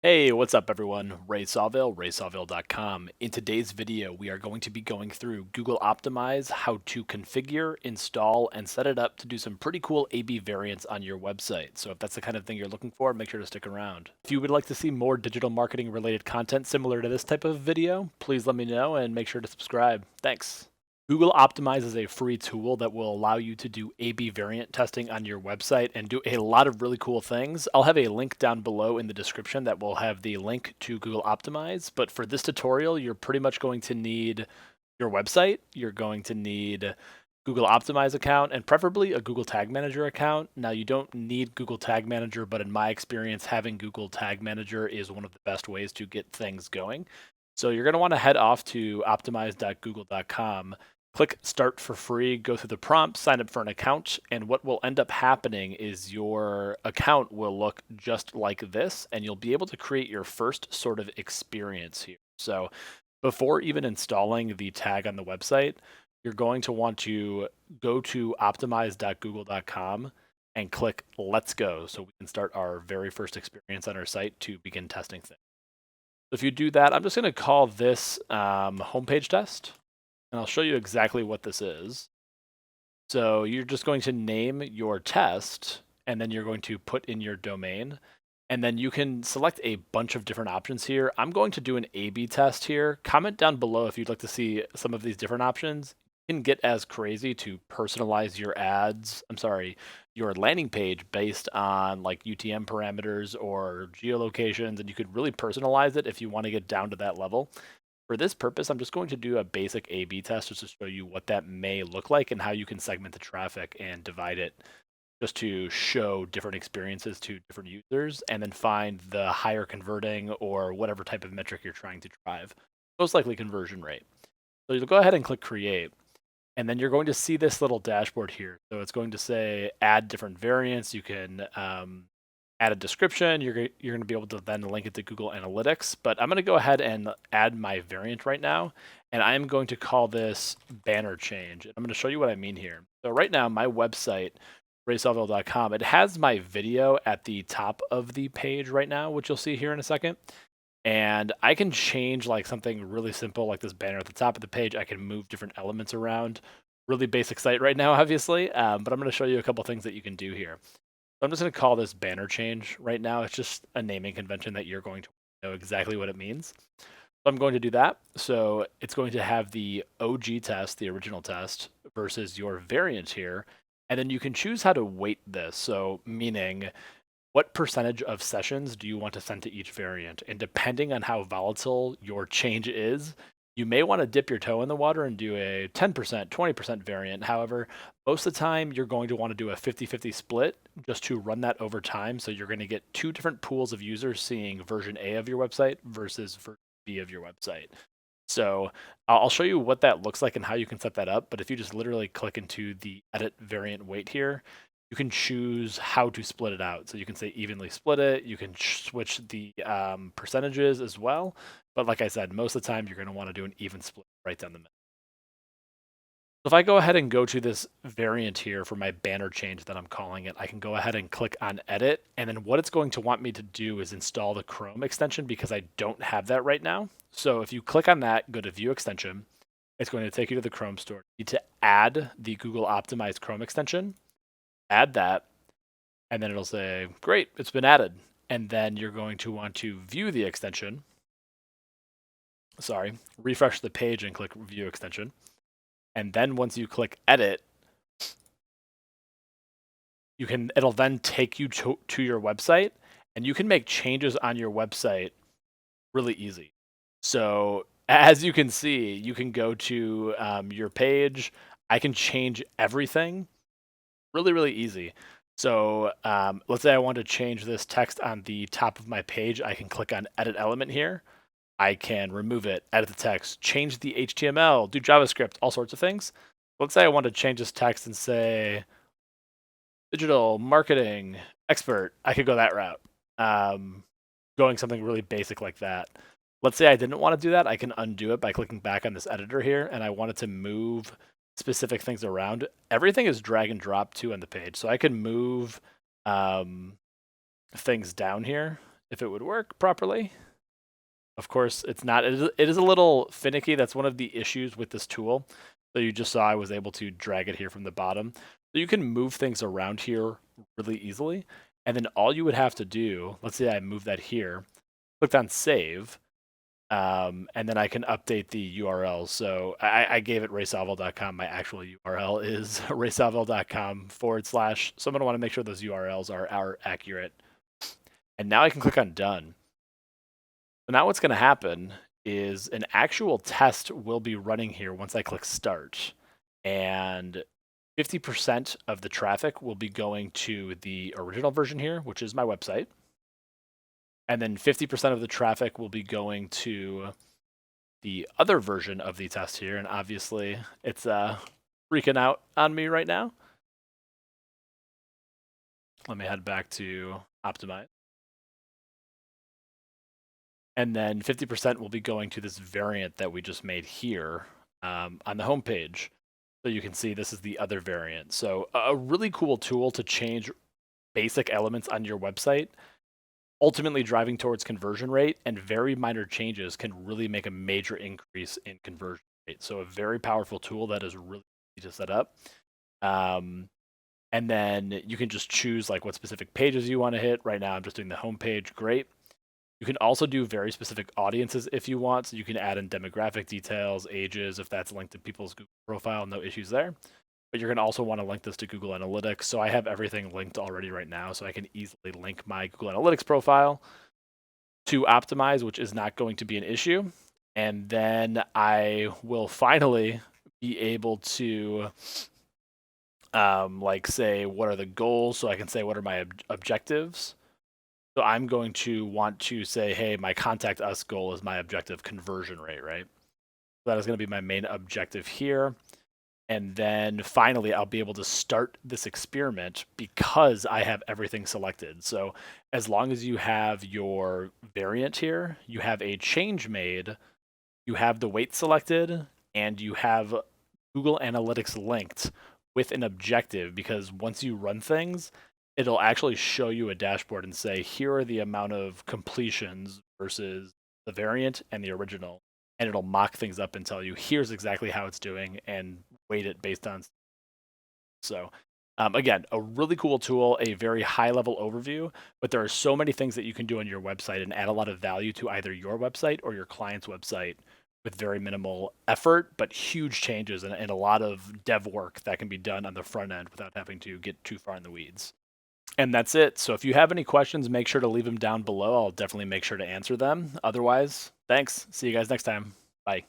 Hey, what's up everyone? Ray Sawvell, raysawvell.com. In today's video, we are going to be going through Google Optimize, how to configure, install, and set it up to do some pretty cool A/B variants on your website. So if that's the kind of thing you're looking for, make sure to stick around. If you would like to see more digital marketing related content similar to this type of video, please let me know and make sure to subscribe. Thanks. Google Optimize is a free tool that will allow you to do A/B variant testing on your website and do a lot of really cool things. I'll have a link down below in the description that will have the link to Google Optimize. But for this tutorial, you're pretty much going to need your website. You're going to need Google Optimize account and preferably a Google Tag Manager account. Now, you don't need Google Tag Manager, but in my experience, having Google Tag Manager is one of the best ways to get things going. So you're going to want to head off to optimize.google.com. Click Start for free, go through the prompt, sign up for an account, and what will end up happening is your account will look just like this, and you'll be able to create your first sort of experience here. So before even installing the tag on the website, you're going to want to go to optimize.google.com and click Let's Go so we can start our very first experience on our site to begin testing things. So if you do that, I'm just going to call this homepage test. And I'll show you exactly what this is. So you're just going to name your test, and then you're going to put in your domain. And then you can select a bunch of different options here. I'm going to do an A/B test here. Comment down below if you'd like to see some of these different options. You can get as crazy to personalize your your landing page based on like UTM parameters or geolocations, and you could really personalize it if you want to get down to that level. For this purpose, I'm just going to do a basic A/B test just to show you what that may look like and how you can segment the traffic and divide it just to show different experiences to different users and then find the higher converting or whatever type of metric you're trying to drive. Most likely conversion rate. So you'll go ahead and click create. And then you're going to see this little dashboard here. So it's going to say add different variants. You can add a description. You're going to be able to then link it to Google Analytics. But I'm going to go ahead and add my variant right now. And I'm going to call this banner change. And I'm going to show you what I mean here. So right now, my website, raysawvell.com, it has my video at the top of the page right now, which you'll see here in a second. And I can change like something really simple like this banner at the top of the page. I can move different elements around. Really basic site right now, obviously, but I'm going to show you a couple things that you can do here. So I'm just going to call this banner change right now. It's just a naming convention that you're going to know exactly what it means. So I'm going to do that. So it's going to have the OG test, the original test, versus your variant here. And then you can choose how to weight this. So meaning what percentage of sessions do you want to send to each variant? And depending on how volatile your change is, you may want to dip your toe in the water and do a 10%, 20% variant. However, most of the time you're going to want to do a 50-50 split just to run that over time. So you're going to get two different pools of users seeing version A of your website versus version B of your website. So I'll show you what that looks like and how you can set that up. But if you just literally click into the edit variant weight here, you can choose how to split it out. So you can say evenly split it. You can switch the percentages as well. But like I said, most of the time you're going to want to do an even split right down the middle. So if I go ahead and go to this variant here for my banner change that I'm calling it, I can go ahead and click on edit. And then what it's going to want me to do is install the Chrome extension because I don't have that right now. So if you click on that, go to view extension, it's going to take you to the Chrome store. You need to add the Google Optimized Chrome extension, add that, and then it'll say, great, it's been added. And then you're going to want to view the extension. Refresh the page and click view extension. And then once you click edit, it'll then take you to your website, and you can make changes on your website really easy. So as you can see, you can go to your page. I can change everything really, really easy. So let's say I want to change this text on the top of my page. I can click on edit element here. I can remove it, edit the text, change the HTML, do JavaScript, all sorts of things. Let's say I want to change this text and say digital marketing expert. I could go that route, going something really basic like that. Let's say I didn't want to do that. I can undo it by clicking back on this editor here, and I wanted to move specific things around. Everything is drag and drop too on the page, so I can move things down here if it would work properly. Of course, it's not. It is a little finicky. That's one of the issues with this tool. So you just saw I was able to drag it here from the bottom. So you can move things around here really easily. And then all you would have to do, let's say I move that here, clicked on save, and then I can update the URL. So I gave it raysawvell.com. My actual URL is raysawvell.com / So I'm going to want to make sure those URLs are accurate. And now I can click on done. So now what's going to happen is an actual test will be running here once I click start. And 50% of the traffic will be going to the original version here, which is my website. And then 50% of the traffic will be going to the other version of the test here. And obviously, it's freaking out on me right now. Let me head back to optimize. And then 50% will be going to this variant that we just made here on the home page. So you can see this is the other variant. So a really cool tool to change basic elements on your website, ultimately driving towards conversion rate, and very minor changes can really make a major increase in conversion rate. So a very powerful tool that is really easy to set up. And then you can just choose like what specific pages you want to hit. Right now I'm just doing the home page. Great. You can also do very specific audiences if you want. So you can add in demographic details, ages, if that's linked to people's Google profile, no issues there. But you're going to also want to link this to Google Analytics. So I have everything linked already right now. So I can easily link my Google Analytics profile to optimize, which is not going to be an issue. And then I will finally be able to like say, what are the goals? So I can say, what are my objectives? So I'm going to want to say, hey, my contact us goal is my objective conversion rate, right? So that is going to be my main objective here. And then finally, I'll be able to start this experiment because I have everything selected. So as long as you have your variant here, you have a change made, you have the weight selected, and you have Google Analytics linked with an objective, because once you run things, it'll actually show you a dashboard and say, here are the amount of completions versus the variant and the original. And it'll mock things up and tell you, here's exactly how it's doing, and weight it based on. So again, a really cool tool, a very high level overview, but there are so many things that you can do on your website and add a lot of value to either your website or your client's website with very minimal effort, but huge changes and a lot of dev work that can be done on the front end without having to get too far in the weeds. And that's it. So if you have any questions, make sure to leave them down below. I'll definitely make sure to answer them. Otherwise, thanks. See you guys next time. Bye.